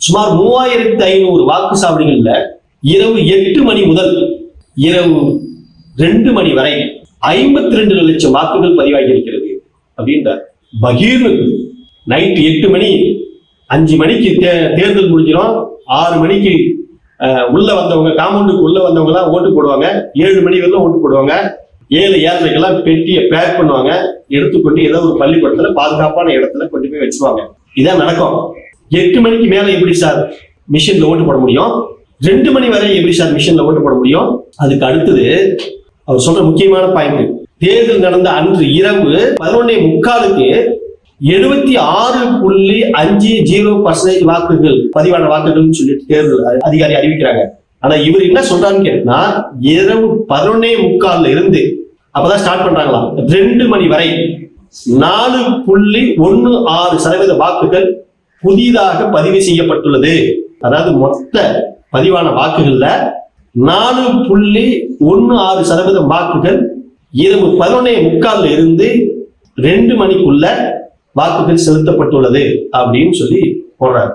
சுமார் 3500 வாக்குச்சாவடிகள்ல இரவு 8 மணி முதல் இரவு 2 மணி வரை 52 லட்சம் வாக்குகள் பதிவாகி இருக்கிறது அப்படின்றார். பகீர்னு நைட் 8 மணி 5 மணிக்கு தேர்தல் முடிஞ்சிடும். 6 மணிக்கு உள்ள வந்தவங்க, காம்பவுண்டுக்கு உள்ள வந்தவங்க எல்லாம் ஓட்டு போடுவாங்க. 7 மணி வரைக்கும் ஓட்டு போடுவாங்க. 7-7:30 பெட்டியை பேக் பண்ணுவாங்க. எடுத்துக்கொண்டு ஏதோ ஒரு பள்ளிக்கூடத்துல பாதுகாப்பான இடத்துல கொண்டு போய் வச்சுருவாங்க. இதான் நடக்கும். 8 மணிக்கு மேல எப்படி சார் மிஷின்ல ஓட்டு போட முடியும்? 2 மணி வரை எப்படி சார் மிஷின்ல ஓட்டு போட முடியும்? அதுக்கு அடுத்தது அவர் சொல்ற முக்கியமான பாயிண்ட், தேர்தல் நடந்த அன்று இரவு 11:45க்கு 76.50% வாக்குகள் பதிவான வாக்குகள் சொல்லிட்டு தேர்தல் அதிகாரி அறிவிக்கிறாங்க. ஆனா இவர் என்ன சொல்றாருன்னு கேட்டா, இரவு 11:45 இருந்து அப்பதான் ஸ்டார்ட் பண்றாங்களாம் 2 மணி வரை 4.16% வாக்குகள் புதிதாக பதிவு செய்யப்பட்டுள்ளது. அதாவது மொத்த பதிவான வாக்குகள்ல 4.16% வாக்குகள் இரவு 11:45 இருந்து 2 மணிக்குள்ள வாக்குகள் செலுத்தப்பட்டுள்ளது அப்படின்னு சொல்லி போடுறாரு.